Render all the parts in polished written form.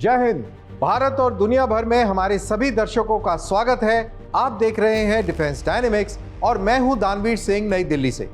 जय हिंद। भारत और दुनिया भर में हमारे सभी दर्शकों का स्वागत है। आप देख रहे हैं डिफेंस डायनेमिक्स और मैं हूं दानवीर सिंह, नई दिल्ली से।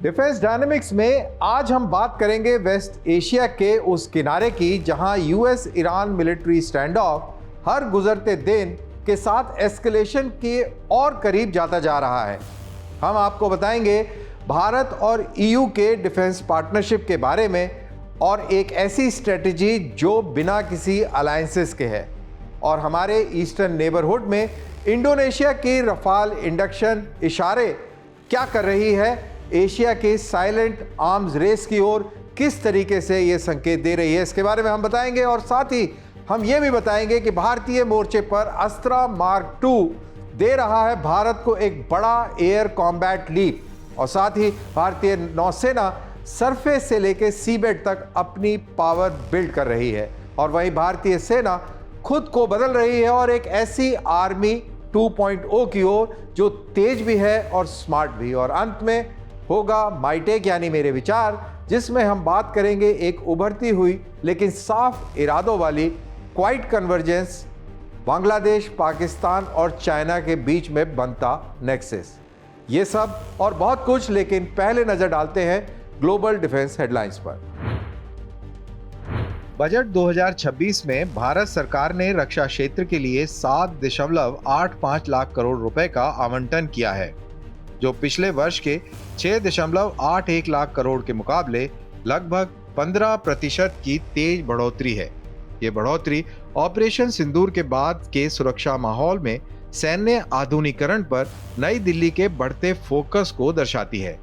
डिफेंस डायनेमिक्स में आज हम बात करेंगे वेस्ट एशिया के उस किनारे की जहां US Iran military stand of her गुजरते दिन के साथ एस्केलेशन के और करीब जाता जा रहा है। हम आपको बताएंगे भारत और ईयू के डिफेंस पार्टनरशिप के बारे में और एक ऐसी स्ट्रेटजी जो बिना किसी अलायंसेस के है। और हमारे ईस्टर्न नेबरहुड में इंडोनेशिया की रफाल इंडक्शन इशारे क्या कर रही है, एशिया के साइलेंट आर्म्स रेस की ओर किस तरीके से यह संकेत दे रही है, इसके बारे में हम बताएंगे। और साथ ही हम यह भी बताएंगे कि भारतीय मोर्चे पर अस्त्रा मार्क II दे रहा है भारत को एक बड़ा एयर कॉम्बैट लीप। और साथ ही भारतीय नौसेना सरफेस से लेकर सीबेड तक अपनी पावर बिल्ड कर रही है। और वहीं भारतीय सेना खुद को बदल रही है और एक ऐसी आर्मी 2.0 की ओर जो तेज भी है और स्मार्ट भी। और अंत में होगा माइटेक यानी मेरे विचार, जिसमें हम बात करेंगे एक उभरती हुई लेकिन साफ इरादों वाली क्वाइट कन्वर्जेंस, बांग्लादेश, पाकिस्तान और चाइना के बीच में बनता नेक्सस। ये सब और बहुत कुछ, लेकिन पहले नजर डालते हैं ग्लोबल डिफेंस हेडलाइंस पर। बजट 2026 में भारत सरकार ने रक्षा क्षेत्र के लिए 7.85 लाख करोड़ रुपए का आवंटन किया है, जो पिछले वर्ष के 6.81 लाख करोड़ के मुकाबले लगभग 15% की तेज बढ़ोतरी है। ये बढ़ोतरी ऑपरेशन सिंदूर के बाद के सुरक्षा माहौल में सैन्य आधुनिकीकरण पर नई दिल्ली के बढ़ते फोकस को दर्शाती है।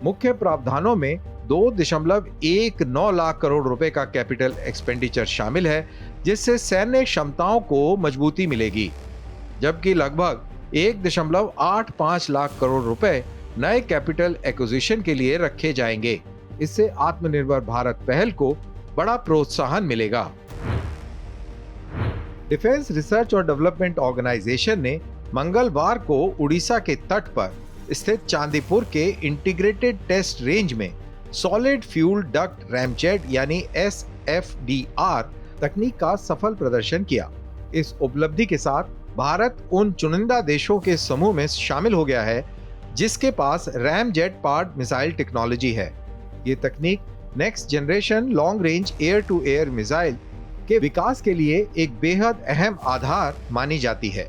मुख्य प्रावधानों में 2.19 लाख करोड़ रुपए का कैपिटल एक्सपेंडिचर शामिल है, जिससे सैन्य क्षमताओं को मजबूती मिलेगी, जबकि लगभग 1.85 लाख करोड़ रुपए नए कैपिटल एक्विजिशन के लिए रखे जाएंगे। इससे आत्मनिर्भर भारत पहल को बड़ा प्रोत्साहन मिलेगा। डिफेंस रिसर्च और डेवलपमेंट ऑर्गेनाइजेशन ने मंगलवार को उड़ीसा के तट पर स्थित चांदीपुर के इंटीग्रेटेड टेस्ट रेंज में सॉलिड फ्यूल डक्ट रैमजेट यानी SFDR तकनीक का सफल प्रदर्शन किया। इस उपलब्धि के साथ भारत उन चुनिंदा देशों के समूह में शामिल हो गया है जिसके पास रैमजेट पार्ड मिसाइल टेक्नोलॉजी है। ये तकनीक next generation long range air to air missile के विकास के लिए एक बेहद अहम आधार मानी जाती है।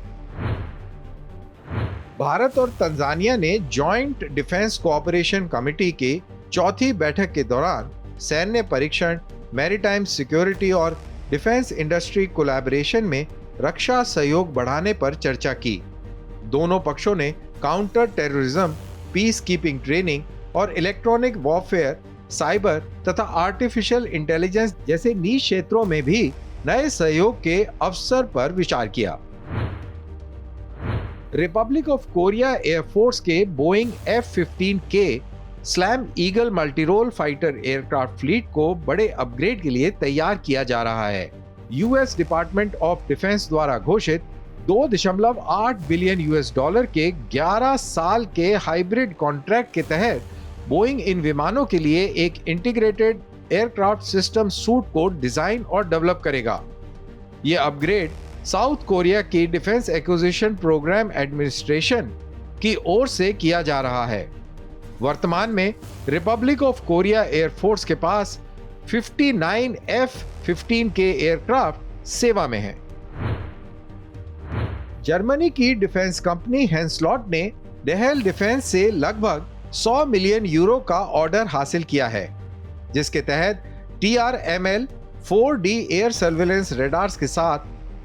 भारत और तंजानिया ने जॉइंट डिफेंस कोऑपरेशन कमेटी के चौथी बैठक के दौरान सैन्य परीक्षण, मैरीटाइम सिक्योरिटी और डिफेंस इंडस्ट्री कोलैबोरेशन में रक्षा सहयोग बढ़ाने पर चर्चा की। दोनों पक्षों ने counter terrorism, peace keeping training और इलेक्ट्रॉनिक वॉरफेयर, साइबर तथा आर्टिफिशियल इंटेलिजेंस जैसे नीश क्षेत्रों में भी नए सहयोग के अवसर पर विचार किया। रिपब्लिक ऑफ कोरिया एयरफोर्स के Boeing F-15K slam eagle multirole fighter aircraft fleet को बड़े अपग्रेड के लिए तैयार किया जा रहा है। यूएस डिपार्टमेंट ऑफ डिफेंस द्वारा घोषित $2.8 बिलियन के 11 साल के हाइब्रिड कॉन्ट्रैक्ट के तहत बोइंग इन विमानों के लिए एक इंटीग्रेटेड एयरक्राफ्ट सिस्टम सूट को डिजाइन और डेवलप करेगा। ये अपग्रेड साउथ कोरिया की डिफेंस एक्विजिशन प्रोग्राम एडमिनिस्ट्रेशन की ओर से किया जा रहा है। वर्तमान में रिपब्लिक ऑफ कोरिया एयरफोर्स के पास 59 F-15K एयरक्राफ्ट सेवा में है। जर्मनी की डिफेंस कंपनी हेंसलॉट ने डेहेल डिफेंस से लगभग 100 मिलियन यूरो का ऑर्डर हासिल किया है, जिसके तहत TRML 4D air surveillance radars के साथ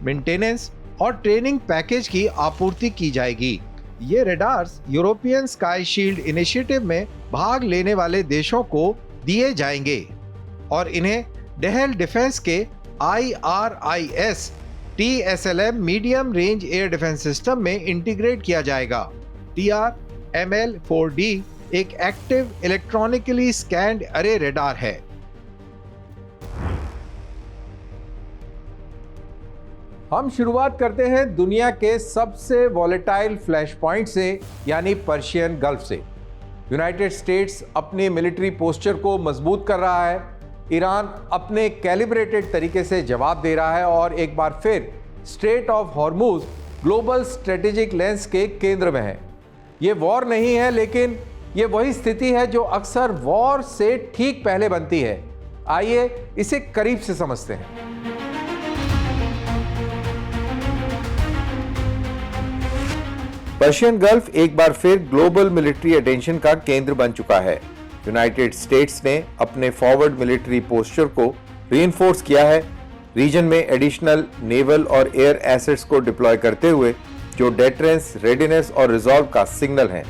मेंटेनेंस और ट्रेनिंग पैकेज की आपूर्ति की जाएगी। ये radars European sky shield initiative में भाग लेने वाले देशों को दिए जाएंगे और इन्हें डेहेल डिफेंस के IRIS TSLM medium range air defence system में इंटीग्रेट किया जाएगा। TR-ML4D एक एक्टिव इलेक्ट्रॉनिकली स्कैन्ड अरे रेडार है। हम शुरुआत करते हैं दुनिया के सबसे वॉलेटाइल फ्लैश पॉइंट से, यानी पर्शियन गल्फ से। यूनाइटेड स्टेट्स अपने मिलिट्री पोस्चर को मजबूत कर रहा है, ईरान अपने कैलिब्रेटेड तरीके से जवाब दे रहा है और एक बार फिर straight of Hormuz global strategic lens के केंद्र में है। ये वॉर नहीं है, लेकिन ये वही स्थिति है जो अक्सर वॉर से ठीक पहले बनती है। आइए इसे करीब से समझते हैं। पर्शियन गल्फ एक बार फिर ग्लोबल मिलिट्री अटेंशन का केंद्र बन चुका है। यूनाइटेड स्टेट्स ने अपने फॉरवर्ड मिलिट्री पोस्चर को रीइंफोर्स किया है, रीजन में एडिशनल नेवल और एयर एसेट्स को डिप्लॉय करते हुए, जो डेटरेंस, रेडीनेस और रिजॉल्व का सिग्नल है।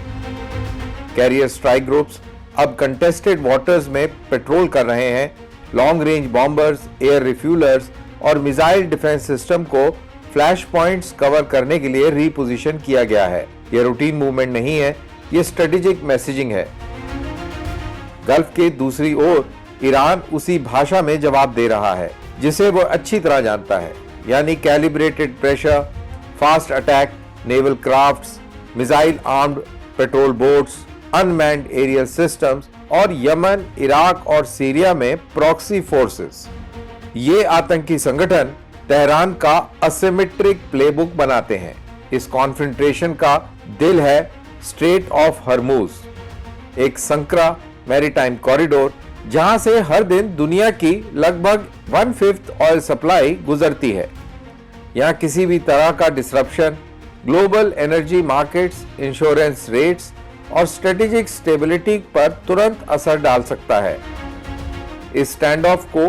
कैरियर स्ट्राइक ग्रुप्स अब कंटेस्टेड वाटर्स में पेट्रोल कर रहे हैं। लॉन्ग रेंज बॉम्बर्स, एयर रिफ्यूलर्स और मिसाइल डिफेंस सिस्टम को फ्लैश पॉइंट्स कवर करने के लिए रीपोजिशन किया गया है। यह रूटीन मूवमेंट नहीं है, यह स्ट्रेटेजिक मैसेजिंग है। गल्फ के दूसरी ओर ईरान उसी भाषा में जवाब दे रहा है जिसे वो अच्छी तरह जानता है, यानी calibrated pressure, fast attack, naval crafts, missile armed patrol boats, unmanned aerial systems और यमन, इराक और सीरिया में प्रॉक्सी फोर्सेस। ये आतंकी संगठन तेहरान का असिमेट्रिक प्लेबुक बनाते हैं। इस कॉन्फ्रंटेशन का दिल है स्ट्रेट ऑफ हॉर्मुज, एक संकरा मैरीटाइम कॉरिडोर जहां से हर दिन दुनिया की लगभग 1/5 ऑयल सप्लाई गुजरती है। यहां किसी भी तरह का disruption global energy markets, insurance rates और स्ट्रेटेजिक स्टेबिलिटी पर तुरंत असर डाल सकता है। इस स्टैंड ऑफ को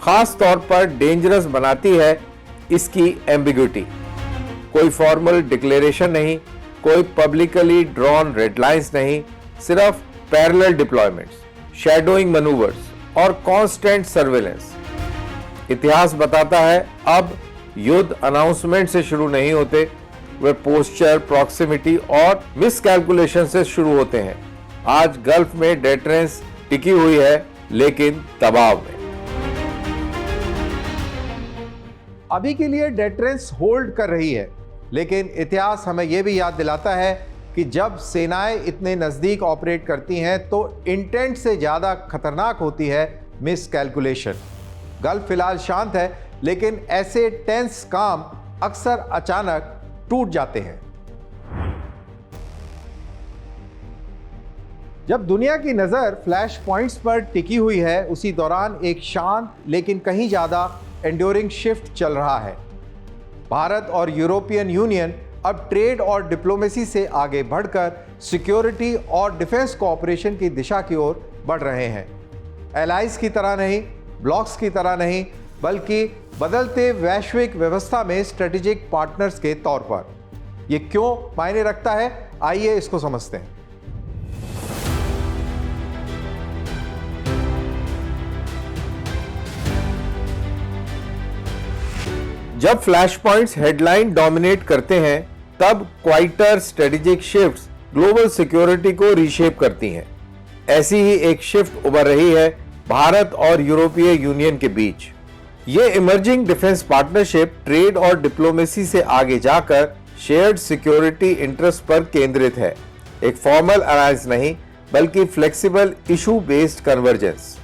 खास तौर पर डेंजरस बनाती है इसकी एम्बिग्युइटी। कोई फॉर्मल डिक्लेरेशन नहीं, कोई पब्लिकली ड्रॉन रेड लाइंस नहीं, सिर्फ पैरेलल डिप्लॉयमेंट्स, शैडोइंग मैनूवर्स और कांस्टेंट सर्वेलेंस। इतिहास बताता है अब युद्ध अनाउंसमेंट से शुरू नहीं होते, वे पोस्चर, प्रॉक्सिमिटी और मिसकैलकुलेशन से शुरू होते हैं। आज गल्फ में डेटरेंस टिकी हुई है, लेकिन दबाव में। अभी के लिए डेटरेंस होल्ड कर रही है, लेकिन इतिहास हमें यह भी याद दिलाता है कि जब सेनाएं इतने नजदीक ऑपरेट करती हैं तो इंटेंट से ज्यादा खतरनाक होती है मिसकैलकुलेशन। गल्फ फिलहाल शांत है, लेकिन ऐसे टेंस काम अक्सर अचानक टूट जाते हैं। जब दुनिया की नजर फ्लैश पॉइंट्स पर टिकी हुई है, उसी दौरान एक शांत लेकिन कहीं ज्यादा एंड्योरिंग शिफ्ट चल रहा है। भारत और यूरोपियन यूनियन अब ट्रेड और डिप्लोमेसी से आगे बढ़कर सिक्योरिटी और डिफेंस कोऑपरेशन की दिशा की ओर बढ़ रहे हैं। एलाइज की तरह नहीं, ब्लॉक्स की तरह नहीं, बल्कि बदलते वैश्विक व्यवस्था में स्ट्रेटेजिक पार्टनर्स के तौर पर। यह क्यों मायने रखता है, आइए इसको समझते हैं। जब फ्लैश पॉइंट्स हेडलाइन डोमिनेट करते हैं, तब quieter strategic shifts global security को रीशेप करती हैं। ऐसी ही एक शिफ्ट उभर रही है भारत और यूरोपीय यूनियन के बीच। ये इमर्जिंग डिफेंस पार्टनरशिप ट्रेड और डिप्लोमेसी से आगे जाकर शेयर्ड सिक्योरिटी इंटरेस्ट पर केंद्रित है। एक फॉर्मल अलायंस नहीं, बल्कि flexible issue based convergence.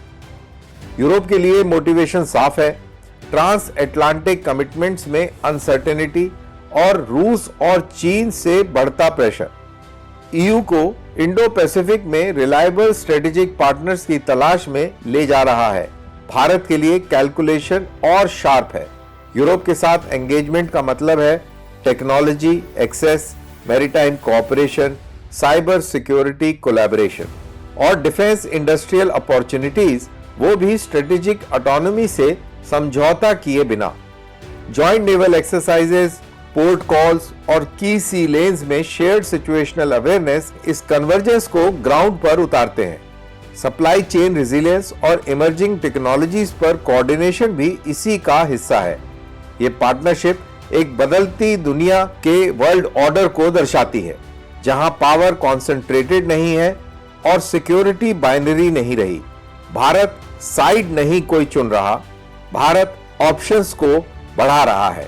Europe के लिए मोटिवेशन साफ है, ट्रांस अटलांटिक कमिटमेंट्स में अनसर्टेनिटी और रूस और चीन से बढ़ता प्रेशर ईयू को इंडो पैसिफिक में रिलायबल स्ट्रेटेजिक पार्टनर्स की तलाश में ले जा रहा है। भारत के लिए कैलकुलेशन और शार्प है। यूरोप के साथ एंगेजमेंट का मतलब है technology access, maritime cooperation, cyber security collaboration और डिफेंस इंडस्ट्रियल अपॉर्चुनिटीज, वो भी स्ट्रेटेजिक ऑटोनॉमी से समझौता किए बिना। Joint naval exercises, port calls और की सी लेन्स में शेयर्ड सिचुएशनल अवेयरनेस इस कन्वर्जेंस को ग्राउंड पर उतारते हैं। सप्लाई चेन रेजिलियंस और इमर्जिंग टेक्नोलॉजीज पर कोऑर्डिनेशन भी इसी का हिस्सा है। ये पार्टनरशिप एक बदलती दुनिया के वर्ल्ड ऑर्डर को दर्शाती है। जहां पावर कॉन्सेंट्रेटेड नहीं है और सिक्योरिटी बाइनरी नहीं रही। भारत साइड नहीं कोई चुन रहा, भारत ऑप्शंस को बढ़ा रहा है।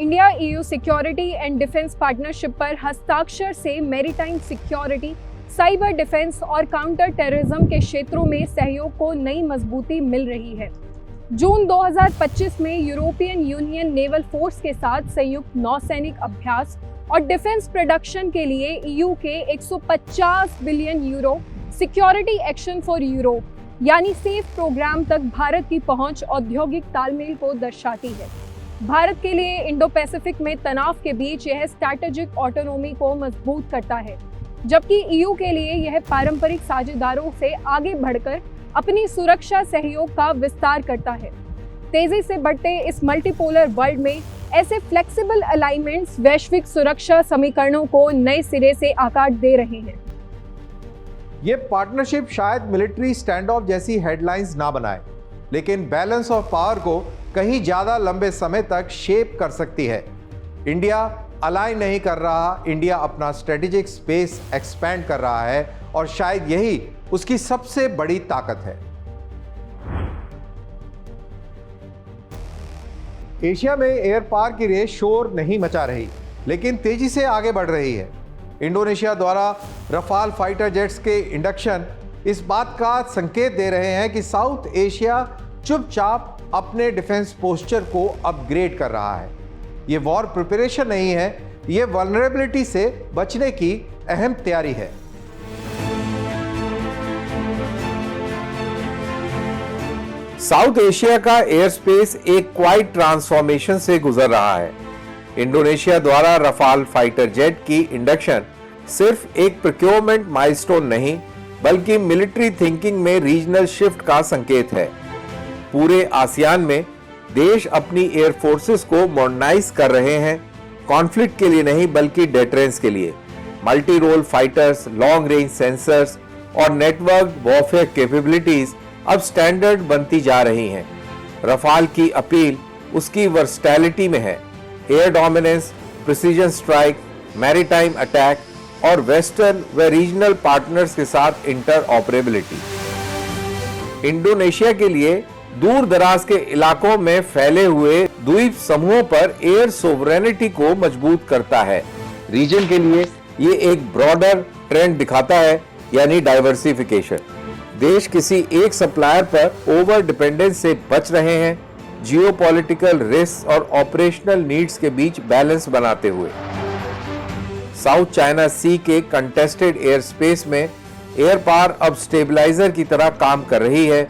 India EU security and defence partnership पर हस्ताक्षर से मैरीटाइम सिक्योरिटी, साइबर डिफेंस और काउंटर टेररिज्म के क्षेत्रों में सहयोग को नई मजबूती मिल रही है। जून 2025 में यूरोपियन यूनियन नेवल फोर्स के साथ संयुक्त नौसैनिक अभ्यास और डिफेंस प्रोडक्शन के लिए EU के 150 billion euro security action for Europe यानी सेफ प्रोग्राम तक भारत की पहुंच औद्योगिक तालमेल को दर्शाती है। भारत के लिए इंडो पैसिफिक में तनाव के बीच यह स्ट्रैटेजिक ऑटोनोमी को मजबूत करता है, जबकि EU के लिए यह पारंपरिक साझेदारों से आगे बढ़कर अपनी सुरक्षा सहयोग का विस्तार करता है। तेजी से बढ़ते इस मल्टीपोलर वर्ल्ड में ऐसे फ्लेक्सिबल अलाइनमेंट्स वैश्विक सुरक्षा समीकरणों को नए सिरे से आकार दे रहे हैं। ये पार्टनरशिप शायद मिलिट्री स्टैंड ऑफ जैसी हेडलाइंस ना बनाए, लेकिन बैलेंस ऑफ पावर को कहीं ज्यादा लंबे समय तक शेप कर सकती है। इंडिया अलाइन नहीं कर रहा, इंडिया अपना स्ट्रेटेजिक स्पेस एक्सपैंड कर रहा है और शायद यही उसकी सबसे बड़ी ताकत है। एशिया में एयर पार की रेस शोर नहीं मचा रही, लेकिन तेजी से आगे बढ़ रही है। इंडोनेशिया द्वारा रफाल फाइटर जेट्स के इंडक्शन इस बात का संकेत दे रहे हैं कि साउथ एशिया चुपचाप अपने डिफेंस पोस्चर को अपग्रेड कर रहा है। ये वॉर प्रिपरेशन नहीं है, ये वल्नरेबिलिटी से बचने की अहम तैयारी है। साउथ एशिया का एयर स्पेस एक क्वाइट ट्रांसफॉर्मेशन से गुजर रहा है। इंडोनेशिया द्वारा रफाल फाइटर जेट की इंडक्शन सिर्फ एक प्रोक्योरमेंट माइलस्टोन नहीं, बल्कि मिलिट्री थिंकिंग में रीजनल शिफ्ट का संकेत है। पूरे आसियान में देश अपनी एयर फोर्सेस को मॉडर्नाइज कर रहे हैं, कॉन्फ्लिक्ट के लिए नहीं बल्कि डेटरेंस के लिए। Multi role fighters, long range sensors और नेटवर्क वॉरफेयर कैपेबिलिटीज अब स्टैंडर्ड बनती जा रही हैं। रफाल की अपील उसकी वर्सटैलिटी में है, air dominance, precision strike, maritime attack और वेस्टर्न व रीजनल पार्टनर्स के साथ इंटर ऑपरेबिलिटी। इंडोनेशिया के लिए दूर दराज के इलाकों में फैले हुए द्वीप समूहों पर एयर सोवरेनिटी को मजबूत करता है। रीजन के लिए ये एक ब्रॉडर ट्रेंड दिखाता है, यानी डाइवर्सिफिकेशन। देश किसी एक सप्लायर पर ओवर डिपेंडेंस से बच रहे हैं, जियोपॉलिटिकल रिस्क और ऑपरेशनल नीड्स के बीच बैलेंस बनाते हुए। साउथ चाइना सी के कंटेस्टेड एयर स्पेस में एयर पावर अब स्टेबलाइजर की तरह काम कर रही है,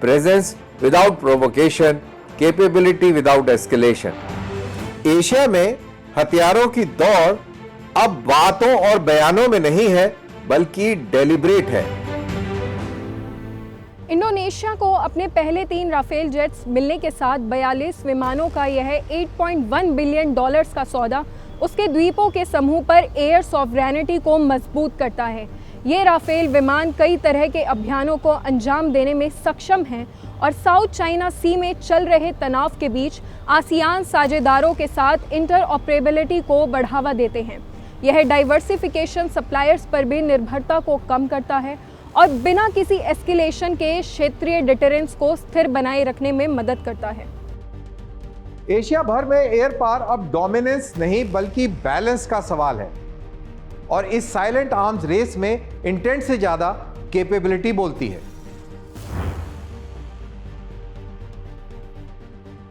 presence without provocation, capability without escalation. Asia में हथियारों की दौड़ अब बातों और बयानों में नहीं है, बल्कि डेलिब्रेट है। इंडोनेशिया को अपने पहले 3 राफेल जेट्स मिलने के साथ 42 विमानों का यह $8.1 बिलियन का सौदा उसके द्वीपों के समूह पर एयर सॉवरेनिटी को मजबूत करता है। ये राफेल विमान कई तरह के अभियानों को अंजाम देने में सक्षम हैं और साउथ चाइना सी में चल रहे तनाव के बीच आसियान साझेदारों के साथ इंटरऑपरेबिलिटी को बढ़ावा देते हैं। यह डाइवर्सिफिकेशन सप्लायर्स पर भी निर्भरता को कम करता है और बिना किसी एस्केलेशन के क्षेत्रीय डिटरेंस को स्थिर बनाए रखने में मदद करता है। एशिया भर में एयर पावर अब डोमिनेंस नहीं बल्कि बैलेंस का सवाल है और इस साइलेंट आर्म्स रेस में इंटेंट से ज्यादा कैपेबिलिटी बोलती है।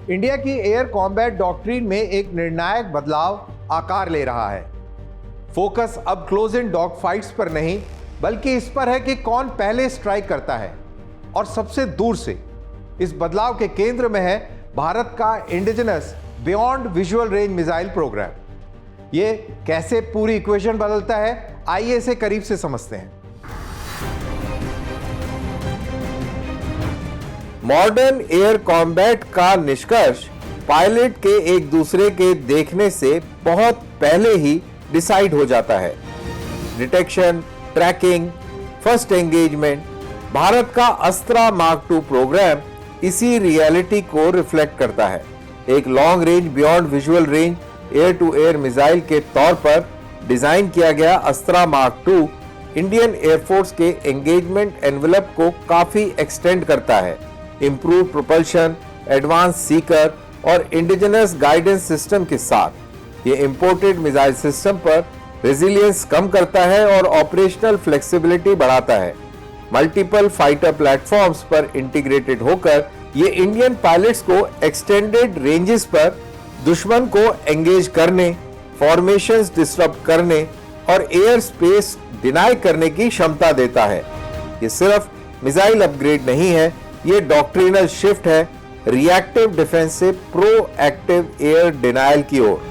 इंडिया की एयर कॉम्बैट डॉक्ट्रिन में एक निर्णायक बदलाव आकार ले रहा है। फोकस अब क्लोज इन डॉग फाइट्स पर नहीं बल्कि इस पर है कि कौन पहले स्ट्राइक करता है और सबसे दूर से। इस बदलाव के केंद्र में है भारत का indigenous beyond visual range missile programme. ये कैसे पूरी इक्वेशन बदलता है, आइए इसे करीब से समझते हैं। मॉडर्न एयर कॉम्बैट का निष्कर्ष पायलट के एक दूसरे के देखने से बहुत पहले ही डिसाइड हो जाता है। Detection, tracking, first engagement. Bharat का अस्त्रा मार्क 2 प्रोग्राम इसी रियलिटी को रिफ्लेक्ट करता है। एक long range beyond visual range air to air missile के तौर पर डिजाइन किया गया Astra mark II Indian air force के एंगेजमेंट एनवेलप को काफी एक्सटेंड करता है। इंप्रूव प्रोपल्शन, एडवांस सीकर और इंडिजिनस गाइडेंस सिस्टम के साथ ये इंपोर्टेड मिसाइल सिस्टम पर रेजिलियंस कम करता है और ऑपरेशनल फ्लेक्सिबिलिटी बढ़ाता है। मल्टीपल फाइटर प्लेटफॉर्म्स पर इंटीग्रेटेड होकर ये इंडियन पायलट्स को एक्सटेंडेड रेंजेस पर दुश्मन को एंगेज करने, फॉर्मेशंस डिस्टर्ब करने और एयर स्पेस डिनाई करने की क्षमता देता है। ये सिर्फ मिसाइल अपग्रेड नहीं है, ये डॉक्ट्रिनल शिफ्ट है रिएक्टिव डिफेंस से प्रोएक्टिव एयर डिनायल की ओर।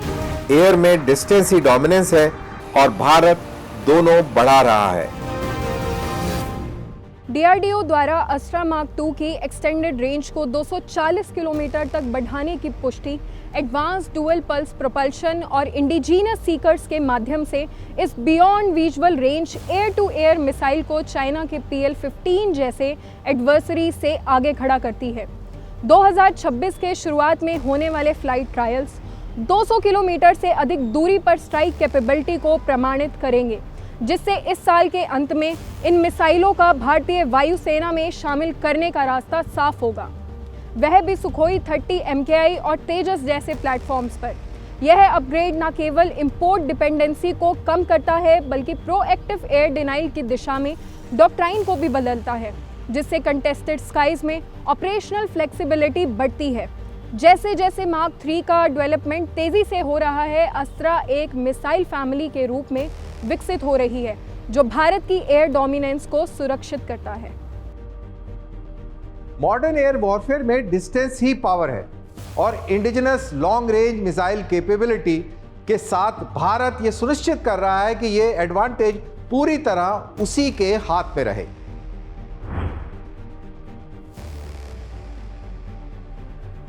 एयर में डिस्टेंस डोमिनेंस है और भारत दोनों बढ़ा रहा है। डीआरडीओ द्वारा अस्त्रा मार्क II की एक्सटेंडेड रेंज को 240 किलोमीटर तक बढ़ाने की पुष्टि एडवांस डुअल पल्स प्रोपल्शन और इंडिजीनस सीकर्स के माध्यम से इस beyond visual range air to air missile को चाइना के PL-15 जैसे एडवर्सरी से आगे खड़ा करती है। 2026 के शुरुआत में होने वाले फ्लाइट ट्रायल्स 200 किलोमीटर से अधिक दूरी पर स्ट्राइक कैपेबिलिटी को प्रमाणित करेंगे, जिससे इस साल के अंत में इन मिसाइलों का भारतीय वायुसेना में शामिल करने का रास्ता साफ होगा, वह भी सुखोई 30 MKI और तेजस जैसे प्लेटफॉर्म्स पर। यह अपग्रेड न केवल इंपोर्ट डिपेंडेंसी को कम करता है बल्कि प्रोएक्टिव एयर डिनाइल की दिशा में डॉक्ट्राइन को भी बदलता है, जिससे कंटेस्टेड स्काइज में ऑपरेशनल फ्लेक्सिबिलिटी बढ़ती है। जैसे जैसे मार्क III का डेवलपमेंट तेजी से हो रहा है, अस्त्रा एक मिसाइल फैमिली के रूप में विकसित हो रही है जो भारत की एयर डोमिनेंस को सुरक्षित करता है। मॉडर्न एयर वॉरफेयर में डिस्टेंस ही पावर है और indigenous long range missile capability के साथ भारत ये सुनिश्चित कर रहा है कि ये एडवांटेज पूरी तरह उसी के हाथ में रहे।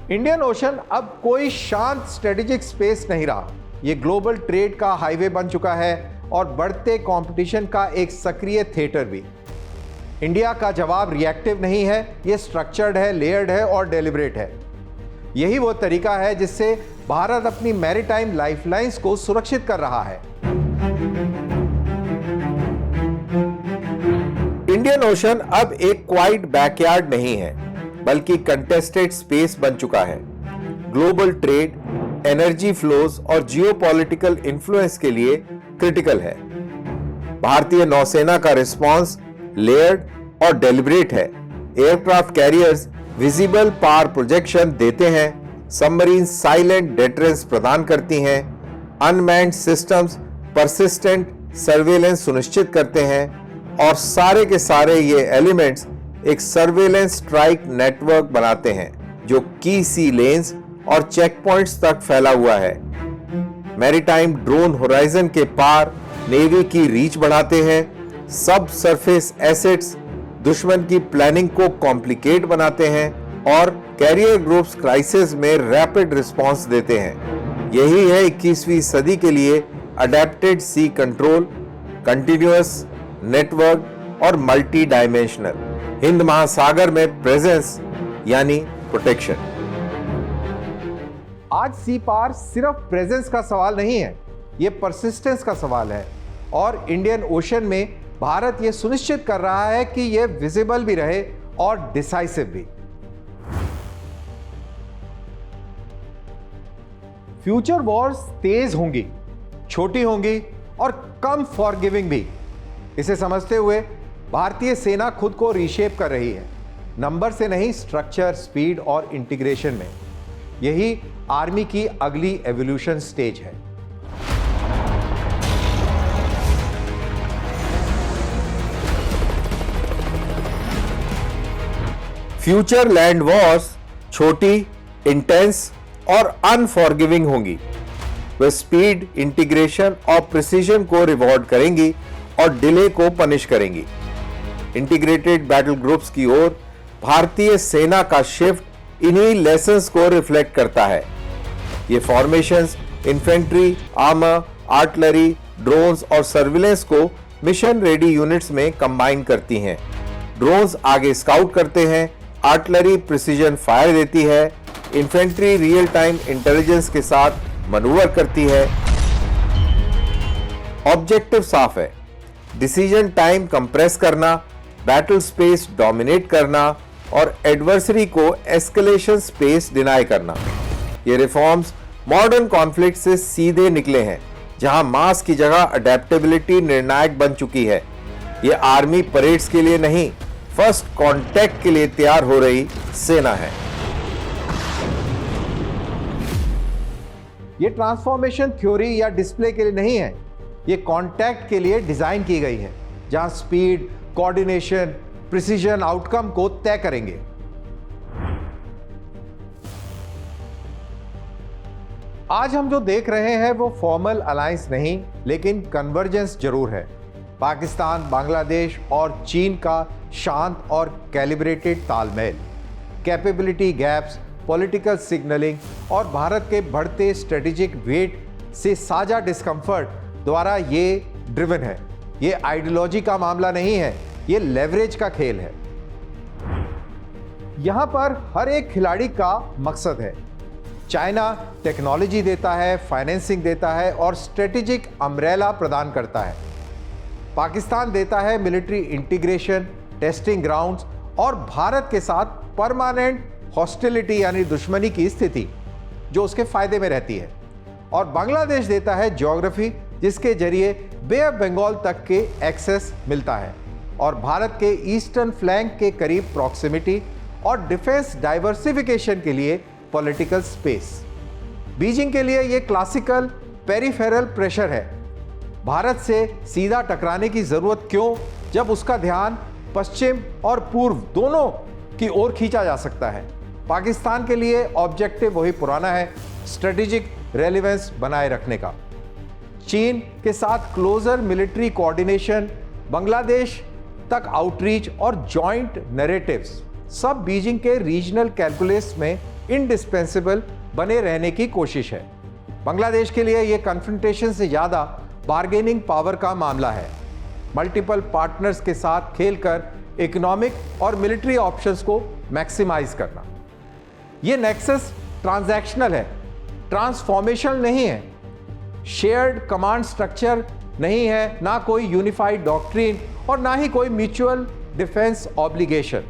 इंडियन ओशन अब कोई शांत स्ट्रेटेजिक स्पेस नहीं रहा, ये ग्लोबल ट्रेड का हाईवे बन चुका है और बढ़ते कंपटीशन का एक सक्रिय थिएटर भी। इंडिया का जवाब रिएक्टिव नहीं है, ये स्ट्रक्चर्ड है, लेयर्ड है और डेलिब्रेट है। यही वो तरीका है जिससे भारत अपनी मैरीटाइम लाइफलाइंस को सुरक्षित कर रहा है। इंडियन ओशन अब एक क्वाइट बैकयार्ड नहीं है बल्कि कंटेस्टेड स्पेस बन चुका है। ग्लोबल ट्रेड, एनर्जी फ्लोज और जियोपॉलिटिकल इन्फ्लुएंस के लिए क्रिटिकल है। भारतीय नौसेना का रिस्पांस लेयर्ड और डेलिब्रेट है। Aircraft carriers visible power projection देते हैं, सबमरीन साइलेंट डेटरेंस प्रदान करती हैं, अनमैन्ड सिस्टम्स परसिस्टेंट सर्वेलेंस सुनिश्चित करते हैं और सारे के सारे ये एलिमेंट्स एक सर्वेलेंस स्ट्राइक नेटवर्क बनाते हैं जो की सी लेन्स और चेक पॉइंट्स तक फैला हुआ है। मैरीटाइम ड्रोन होराइजन के पार नेवी की रीच बढ़ाते हैं, सब सरफेस एसेट्स दुश्मन की प्लानिंग को कॉम्प्लिकेट बनाते हैं और कैरियर ग्रुप्स क्राइसिस में रैपिड रिस्पांस देते हैं। यही है 21वीं सदी के लिए adapted sea control, continuous network और मल्टी डायमेंशनल हिंद महासागर में प्रेजेंस यानी प्रोटेक्शन। आज सी पार सिर्फ प्रेजेंस का सवाल नहीं है, ये परसिस्टेंस का सवाल है और इंडियन ओशन में भारत ये सुनिश्चित कर रहा है कि ये विजिबल भी रहे और डिसाइसिव भी। फ्यूचर वॉर्स तेज होंगी, छोटी होंगी और कम फॉरगिविंग भी। इसे समझते हुए भारतीय सेना खुद को रीशेप कर रही है, नंबर से नहीं, स्ट्रक्चर, स्पीड और इंटीग्रेशन में। यही आर्मी की अगली एवोल्यूशन स्टेज है। फ्यूचर लैंड वॉर्स छोटी, इंटेंस और अनफॉरगिविंग होंगी। वे स्पीड, इंटीग्रेशन और प्रिसीजन को रिवॉर्ड करेंगी और डिले को पनिश करेंगी। इंटीग्रेटेड बैटल ग्रुप्स की ओर भारतीय सेना का शिफ्ट इन्हीं लेसन्स को रिफ्लेक्ट करता है। ये formations infantry, armour, artillery, drones और सर्विलेंस को मिशन रेडी यूनिट्स में कंबाइन करती हैं। ड्रोन्स आगे स्काउट करते हैं, आर्टिलरी प्रिसीजन फायर देती है, इन्फेंट्री रियल टाइम इंटेलिजेंस के साथ मनूवर करती है ऑब्जेक्टिव साफ है, डिसीजन टाइम कंप्रेस करना, बैटल स्पेस डोमिनेट करना और एडवर्सरी को एस्केलेशन स्पेस डिनाई करना। ये रिफॉर्म्स मॉडर्न कॉन्फ्लिक्ट से सीधे निकले हैं, जहां मास की जगह अडेप्टेबिलिटी निर्णायक बन चुकी है। ये आर्मी परेड्स के लिए नहीं, फर्स्ट कांटेक्ट के लिए तैयार हो रही सेना है। ये ट्रांसफॉर्मेशन थ्योरी या डिस्प्ले के लिए नहीं है, ये कांटेक्ट के लिए डिजाइन की गई है, जहां स्पीड, कोऑर्डिनेशन, प्रिसीजन आउटकम को तय करेंगे। आज हम जो देख रहे हैं वो फॉर्मल अलायंस नहीं, लेकिन कन्वर्जेंस जरूर है। पाकिस्तान, बांग्लादेश और चीन का शांत और कैलिब्रेटेड तालमेल, कैपेबिलिटी गैप्स, पॉलिटिकल सिग्नलिंग और भारत के बढ़ते स्ट्रेटेजिक वेट से साझा डिस्कंफर्ट द्वारा ये ड्रिवन है। ये आइडियोलॉजी का मामला नहीं है, ये लेवरेज का खेल है। यहां पर हर एक खिलाड़ी का मकसद है। चाइना टेक्नोलॉजी देता है, फाइनेंसिंग देता है और स्ट्रेटेजिक अम्ब्रेला प्रदान करता है। पाकिस्तान देता है मिलिट्री इंटीग्रेशन, टेस्टिंग ग्राउंड्स और भारत के साथ परमानेंट हॉस्टिलिटी यानी दुश्मनी की स्थिति जो उसके फायदे में रहती है। और बांग्लादेश देता है ज्योग्राफी, जिसके जरिए बे ऑफ बंगाल तक के एक्सेस मिलता है और भारत के ईस्टर्न फ्लैंक के करीब प्रॉक्सिमिटी और डिफेंस डाइवर्सिफिकेशन के लिए पॉलिटिकल स्पेस। बीजिंग के लिए यह क्लासिकल पेरिफेरल प्रेशर है। भारत से सीधा टकराने की जरूरत क्यों, जब उसका ध्यान पश्चिम और पूर्व दोनों की ओर खींचा जा सकता है। पाकिस्तान के लिए ऑब्जेक्टिव वही पुराना है, स्ट्रेटेजिक रेलेवेंस बनाए रखने का। चीन के साथ क्लोजर मिलिट्री कोऑर्डिनेशन, बांग्लादेश तक आउटरीच और जॉइंट नैरेटिव्स सब बीजिंग के रीजनल कैलकुलस में इंडिस्पेंसेबल बने रहने की कोशिश है। बांग्लादेश के लिए यह कन्फ्रंटेशन से ज्यादा बार्गेनिंग पावर का मामला है। मल्टीपल पार्टनर्स के साथ खेलकर इकोनॉमिक और मिलिट्री ऑप्शंस को मैक्सिमाइज करना। यह नेक्सस ट्रांजैक्शनल है, ट्रांसफॉर्मेशनल नहीं है। शेयर्ड कमांड स्ट्रक्चर नहीं है, ना कोई यूनिफाइड डॉक्ट्रिन और ना ही कोई म्यूचुअल डिफेंस ऑब्लिगेशन।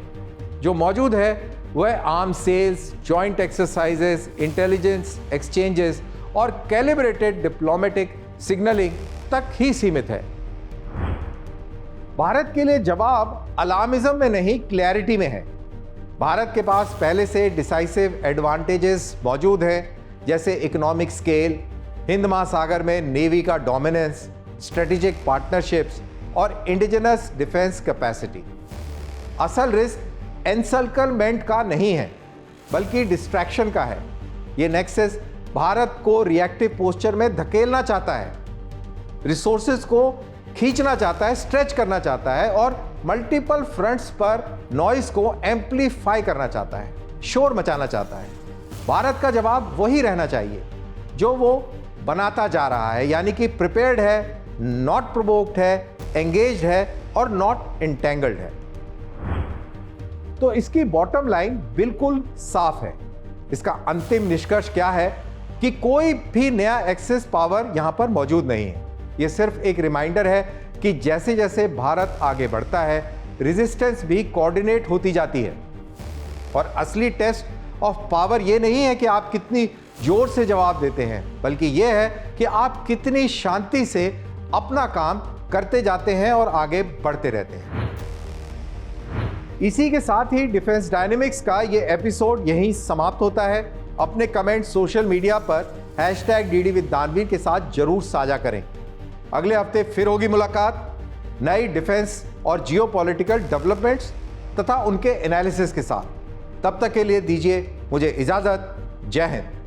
जो मौजूद है वह arm sales, joint exercises, intelligence exchanges और कैलिब्रेटेड डिप्लोमेटिक सिग्नलिंग तक ही सीमित है। भारत के लिए जवाब अलार्मिज्म में नहीं, क्लैरिटी में है। भारत के पास पहले से डिसाइसिव एडवांटेजेस मौजूद हैं, जैसे इकोनॉमिक स्केल, हिंद महासागर में नेवी का डोमिनेंस, स्ट्रेटेजिक पार्टनरशिप्स और इंडिजिनस डिफेंस कैपेसिटी। असल रिस्क एनसर्कलमेंट का नहीं है, बल्कि डिस्ट्रैक्शन का है। ये नेक्सस भारत को रिएक्टिव पोस्चर में धकेलना चाहता है, रिसोर्सेज को खींचना चाहता है, स्ट्रेच करना चाहता है और मल्टीपल फ्रंट्स पर नॉइस को एम्पलीफाई करना चाहता है, शोर मचाना चाहता है। भारत का जवाब वही रहना चाहिए जो वो बनाता जा रहा है, यानी कि प्रिपेयर्ड है, नॉट प्रोवोक्ड है, एंगेज्ड है और नॉट इंटेंगल्ड है। तो इसकी बॉटम लाइन बिल्कुल साफ है। इसका अंतिम निष्कर्ष क्या है कि कोई भी नया एक्सेस पावर यहां पर मौजूद नहीं है। यह सिर्फ एक रिमाइंडर है कि जैसे जैसे भारत आगे बढ़ता है, रेजिस्टेंस भी कोऑर्डिनेट होती जाती है। और असली टेस्ट ऑफ पावर यह नहीं है कि आप कितनी जोर से जवाब देते हैं, बल्कि यह है कि आप कितनी शांति से अपना काम करते जाते हैं और आगे बढ़ते रहते हैं। इसी के साथ ही डिफेंस डायनेमिक्स का ये एपिसोड यहीं समाप्त होता है। अपने कमेंट सोशल मीडिया पर #DD with दानवीर के साथ जरूर साझा करें। अगले हफ्ते फिर होगी मुलाकात नई डिफेंस और जियोपॉलिटिकल डेवलपमेंट्स तथा उनके एनालिसिस के साथ। तब तक के लिए दीजिए मुझे इजाजत। जय हिंद।